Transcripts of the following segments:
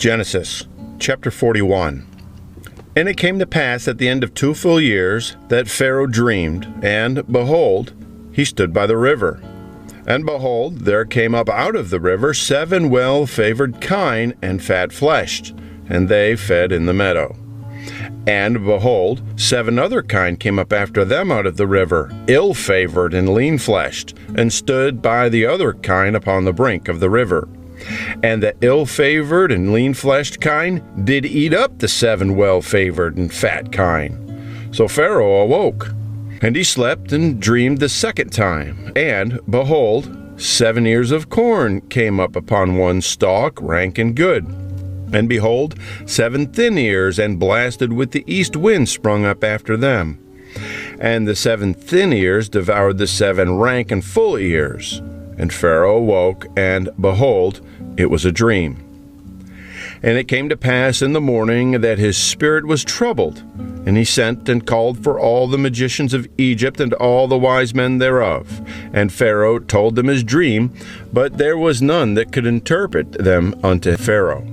Genesis chapter 41. And it came to pass at the end of 2 full years that Pharaoh dreamed, and behold, he stood by the river. And behold, there came up out of the river 7 well-favored kine and fatfleshed, and they fed in the meadow. And behold, 7 other kine came up after them out of the river, ill-favored and leanfleshed, and stood by the other kine upon the brink of the river. And the ill-favored and lean-fleshed kine did eat up the 7 well-favored and fat kine. So Pharaoh awoke, and he slept and dreamed the second time. And, behold, 7 ears of corn came up upon one stalk, rank and good. And behold, 7 thin ears, and blasted with the east wind, sprung up after them. And the 7 thin ears devoured the 7 rank and full ears. And Pharaoh awoke, and behold, it was a dream. And it came to pass in the morning that his spirit was troubled, and he sent and called for all the magicians of Egypt and all the wise men thereof. And Pharaoh told them his dream, but there was none that could interpret them unto Pharaoh.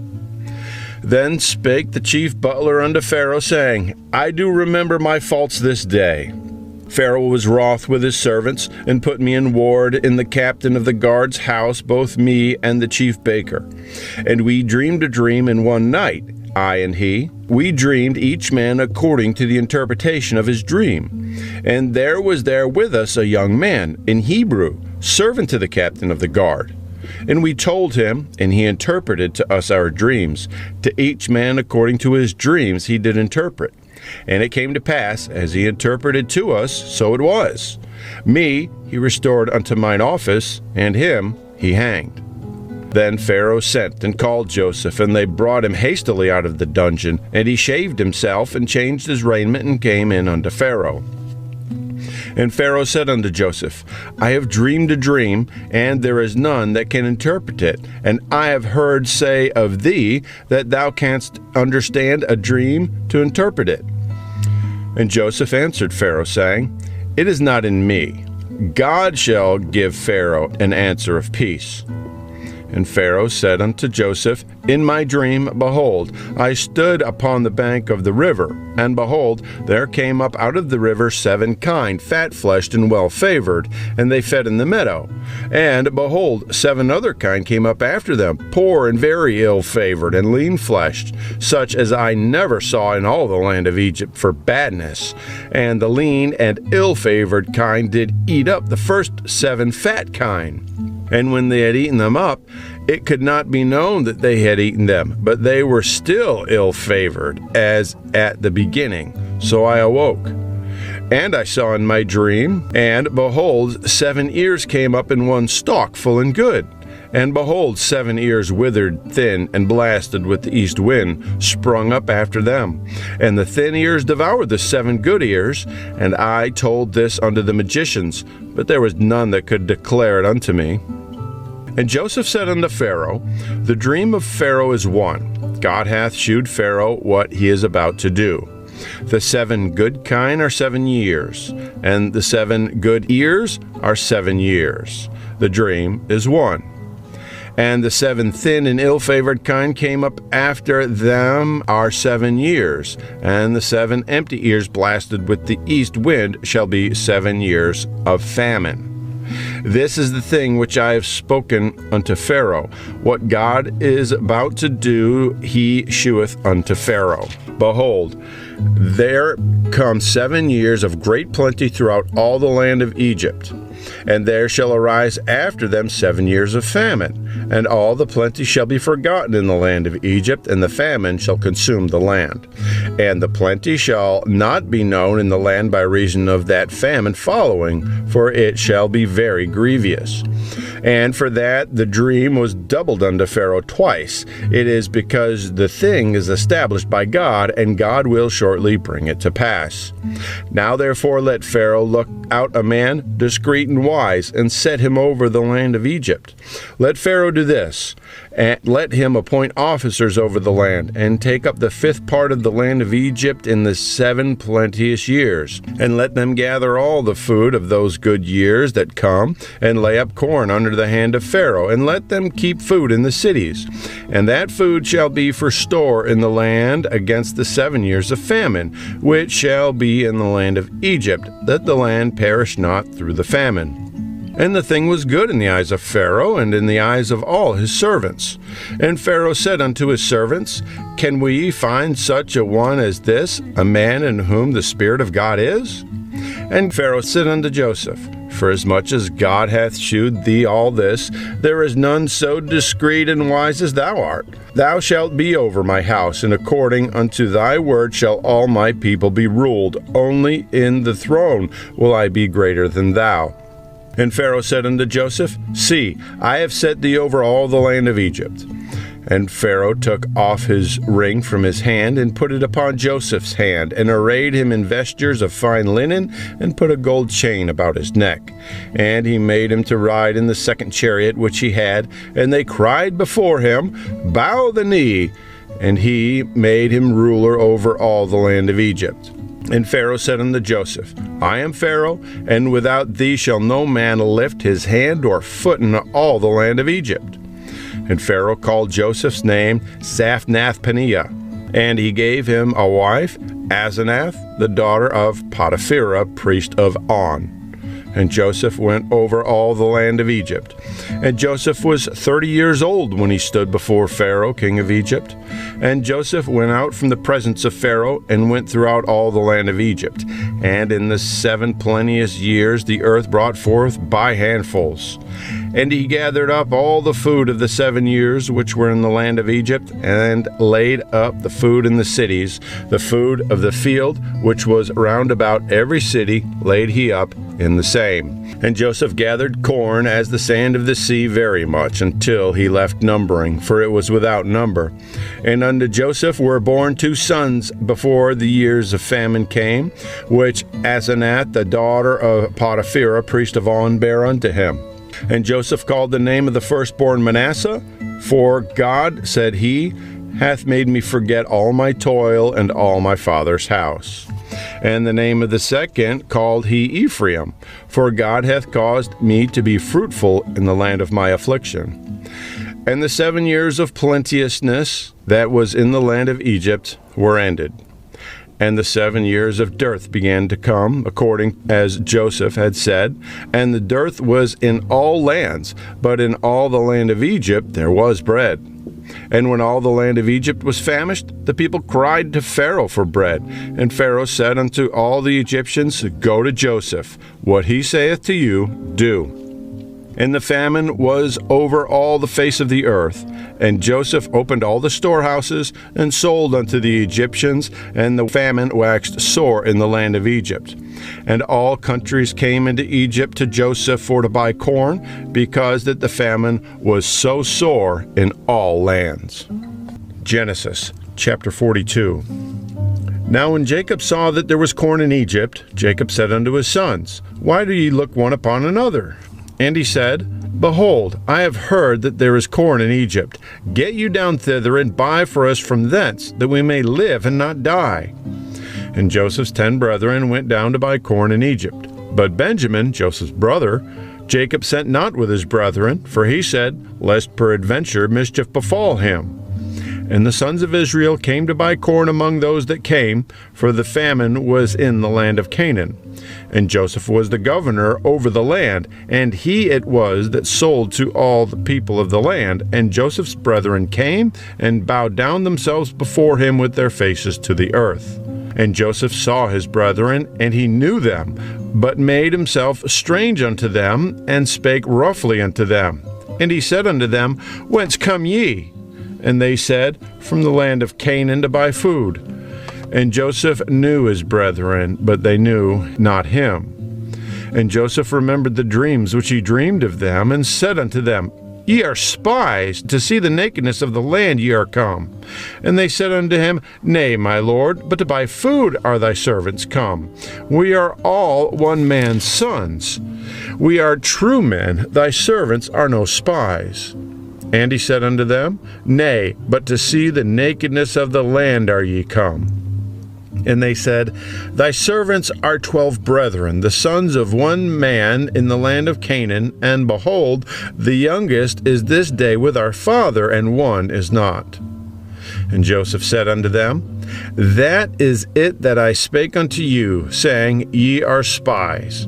Then spake the chief butler unto Pharaoh, saying, I do remember my faults this day. Pharaoh was wroth with his servants, and put me in ward in the captain of the guard's house, both me and the chief baker. And we dreamed a dream in one night, I and he. We dreamed each man according to the interpretation of his dream. And there was there with us a young man, in Hebrew, servant to the captain of the guard. And we told him, and he interpreted to us our dreams. To each man according to his dreams he did interpret. And it came to pass, as he interpreted to us, so it was. Me he restored unto mine office, and him he hanged. Then Pharaoh sent and called Joseph, and they brought him hastily out of the dungeon. And he shaved himself, and changed his raiment, and came in unto Pharaoh. And Pharaoh said unto Joseph, I have dreamed a dream, and there is none that can interpret it. And I have heard say of thee that thou canst understand a dream to interpret it. And Joseph answered Pharaoh, saying, It is not in me. God shall give Pharaoh an answer of peace. And Pharaoh said unto Joseph, In my dream, behold, I stood upon the bank of the river, and behold, there came up out of the river 7 kine, fat-fleshed and well-favored, and they fed in the meadow. And behold, 7 other kine came up after them, poor and very ill-favored and lean-fleshed, such as I never saw in all the land of Egypt for badness. And the lean and ill-favored kine did eat up the first 7 fat kine. And when they had eaten them up, it could not be known that they had eaten them, but they were still ill-favored, as at the beginning. So I awoke. And I saw in my dream, and behold, 7 ears came up in one stalk, full and good. And behold, 7 ears withered, thin, and blasted with the east wind, sprung up after them. And the thin ears devoured the 7 good ears. And I told this unto the magicians, but there was none that could declare it unto me. And Joseph said unto Pharaoh, The dream of Pharaoh is one. God hath shewed Pharaoh what he is about to do. The 7 good kine are 7 years, and the 7 good ears are 7 years. The dream is one. And the 7 thin and ill-favored kine came up after them are 7 years, and the 7 empty ears blasted with the east wind shall be 7 years of famine. This is the thing which I have spoken unto Pharaoh. What God is about to do, he sheweth unto Pharaoh. Behold, there come 7 years of great plenty throughout all the land of Egypt. And there shall arise after them 7 years of famine, and all the plenty shall be forgotten in the land of Egypt, and the famine shall consume the land. And the plenty shall not be known in the land by reason of that famine following, for it shall be very grievous. And for that the dream was doubled unto Pharaoh twice. It is because the thing is established by God, and God will shortly bring it to pass. Now therefore let Pharaoh look out a man discreet and wise, and set him over the land of Egypt. Let Pharaoh Pharaoh do this, and let him appoint officers over the land, and take up the 5th part of the land of Egypt in the 7 plenteous years, and let them gather all the food of those good years that come, and lay up corn under the hand of Pharaoh, and let them keep food in the cities. And that food shall be for store in the land against the 7 years of famine, which shall be in the land of Egypt, that the land perish not through the famine. And the thing was good in the eyes of Pharaoh, and in the eyes of all his servants. And Pharaoh said unto his servants, Can we find such a one as this, a man in whom the Spirit of God is? And Pharaoh said unto Joseph, Forasmuch as God hath shewed thee all this, there is none so discreet and wise as thou art. Thou shalt be over my house, and according unto thy word shall all my people be ruled. Only in the throne will I be greater than thou. And Pharaoh said unto Joseph, See, I have set thee over all the land of Egypt. And Pharaoh took off his ring from his hand, and put it upon Joseph's hand, and arrayed him in vestures of fine linen, and put a gold chain about his neck. And he made him to ride in the 2nd chariot which he had, and they cried before him, Bow the knee. And he made him ruler over all the land of Egypt. And Pharaoh said unto Joseph, I am Pharaoh, and without thee shall no man lift his hand or foot in all the land of Egypt. And Pharaoh called Joseph's name Zaphnath-Paneah, and he gave him a wife, Asenath, the daughter of Potiphera, priest of On. And Joseph went over all the land of Egypt. And Joseph was 30 years old when he stood before Pharaoh, king of Egypt. And Joseph went out from the presence of Pharaoh, and went throughout all the land of Egypt. And in the 7 plenteous years the earth brought forth by handfuls. And he gathered up all the food of the 7 years which were in the land of Egypt, and laid up the food in the cities. The food of the field, which was round about every city, laid he up in the same. And Joseph gathered corn as the sand of the sea very much, until he left numbering, for it was without number. And unto Joseph were born 2 sons before the years of famine came, which Asenath, the daughter of Potiphera, priest of On, bare unto him. And Joseph called the name of the firstborn Manasseh, for God, said he, hath made me forget all my toil and all my father's house. And the name of the second called he Ephraim, for God hath caused me to be fruitful in the land of my affliction. And the 7 years of plenteousness that was in the land of Egypt were ended. And the 7 years of dearth began to come, according as Joseph had said. And the dearth was in all lands, but in all the land of Egypt there was bread. And when all the land of Egypt was famished, the people cried to Pharaoh for bread. And Pharaoh said unto all the Egyptians, Go to Joseph. What he saith to you, do. And the famine was over all the face of the earth. And Joseph opened all the storehouses, and sold unto the Egyptians, and the famine waxed sore in the land of Egypt. And all countries came into Egypt to Joseph for to buy corn, because that the famine was so sore in all lands. Genesis chapter 42. Now when Jacob saw that there was corn in Egypt, Jacob said unto his sons, Why do ye look one upon another? And he said, Behold, I have heard that there is corn in Egypt. Get you down thither, and buy for us from thence, that we may live and not die. And Joseph's 10 brethren went down to buy corn in Egypt. But Benjamin, Joseph's brother, Jacob sent not with his brethren, for he said, Lest peradventure mischief befall him. And the sons of Israel came to buy corn among those that came, for the famine was in the land of Canaan. And Joseph was the governor over the land, and he it was that sold to all the people of the land. And Joseph's brethren came, and bowed down themselves before him with their faces to the earth. And Joseph saw his brethren, and he knew them, but made himself strange unto them, and spake roughly unto them. And he said unto them, Whence come ye? And they said, From the land of Canaan to buy food. And Joseph knew his brethren, but they knew not him. And Joseph remembered the dreams which he dreamed of them, and said unto them, Ye are spies, to see the nakedness of the land ye are come. And they said unto him, Nay, my lord, but to buy food are thy servants come. We are all one man's sons. We are true men, thy servants are no spies. And he said unto them, Nay, but to see the nakedness of the land are ye come. And they said, Thy servants are 12 brethren, the sons of one man in the land of Canaan, and behold, the youngest is this day with our father, and one is not. And Joseph said unto them, That is it that I spake unto you, saying, Ye are spies.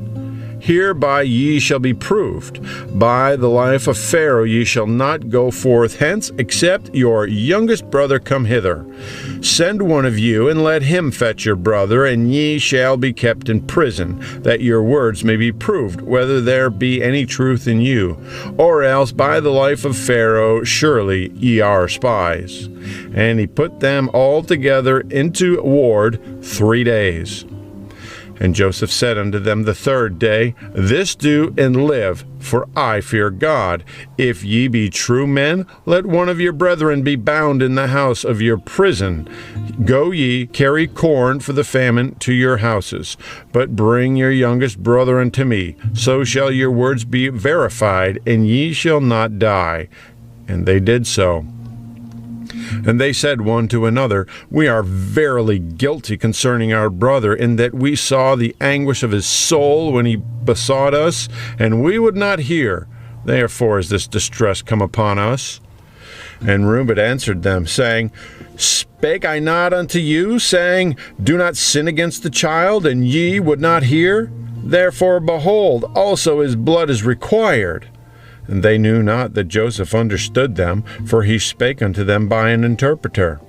Hereby ye shall be proved. By the life of Pharaoh ye shall not go forth hence, except your youngest brother come hither. Send one of you, and let him fetch your brother, and ye shall be kept in prison, that your words may be proved, whether there be any truth in you. Or else by the life of Pharaoh surely ye are spies. And he put them all together into ward 3 days. And Joseph said unto them the 3rd day, This do and live, for I fear God. If ye be true men, let one of your brethren be bound in the house of your prison. Go ye, carry corn for the famine to your houses, but bring your youngest brother unto me. So shall your words be verified, and ye shall not die. And they did so. And they said one to another, We are verily guilty concerning our brother, in that we saw the anguish of his soul when he besought us, and we would not hear. Therefore is this distress come upon us. And Reuben answered them, saying, Spake I not unto you, saying, Do not sin against the child, and ye would not hear? Therefore, behold, also his blood is required. And they knew not that Joseph understood them, for he spake unto them by an interpreter.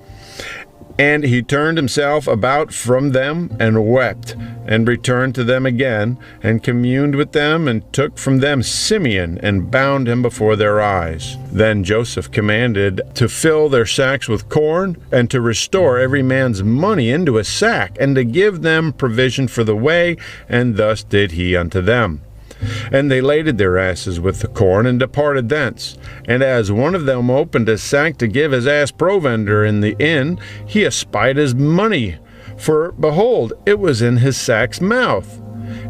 And he turned himself about from them, and wept, and returned to them again, and communed with them, and took from them Simeon, and bound him before their eyes. Then Joseph commanded to fill their sacks with corn, and to restore every man's money into a sack, and to give them provision for the way, and thus did he unto them. And they laded their asses with the corn, and departed thence. And as one of them opened his sack to give his ass provender in the inn, he espied his money, for, behold, it was in his sack's mouth.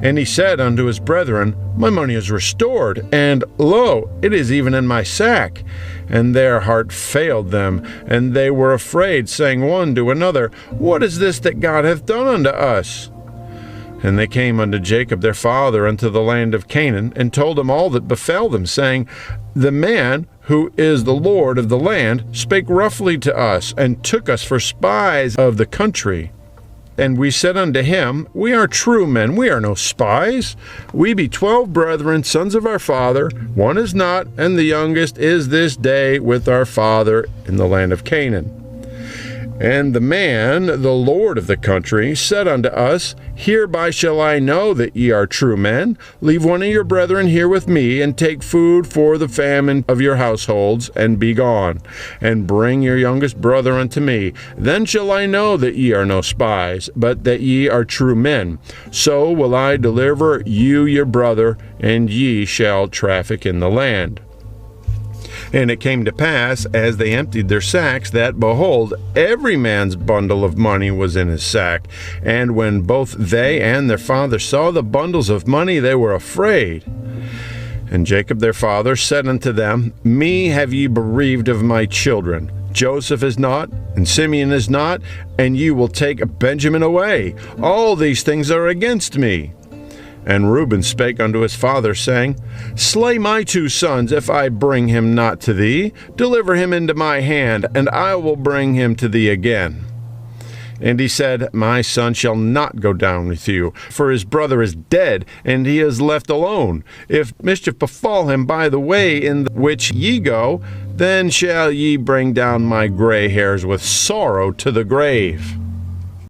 And he said unto his brethren, My money is restored, and, lo, it is even in my sack. And their heart failed them, and they were afraid, saying one to another, What is this that God hath done unto us? And they came unto Jacob their father unto the land of Canaan, and told him all that befell them, saying, The man who is the Lord of the land spake roughly to us, and took us for spies of the country. And we said unto him, We are true men, we are no spies. We be 12 brethren, sons of our father. One is not, and the youngest is this day with our father in the land of Canaan. And the man, the Lord of the country, said unto us, Hereby shall I know that ye are true men. Leave one of your brethren here with me, and take food for the famine of your households, and be gone. And bring your youngest brother unto me. Then shall I know that ye are no spies, but that ye are true men. So will I deliver you your brother, and ye shall traffic in the land. And it came to pass, as they emptied their sacks, that, behold, every man's bundle of money was in his sack. And when both they and their father saw the bundles of money, they were afraid. And Jacob their father said unto them, Me have ye bereaved of my children. Joseph is not, and Simeon is not, and ye will take Benjamin away. All these things are against me. And Reuben spake unto his father, saying, Slay my 2 sons, if I bring him not to thee. Deliver him into my hand, and I will bring him to thee again. And he said, My son shall not go down with you, for his brother is dead, and he is left alone. If mischief befall him by the way in which ye go, then shall ye bring down my gray hairs with sorrow to the grave.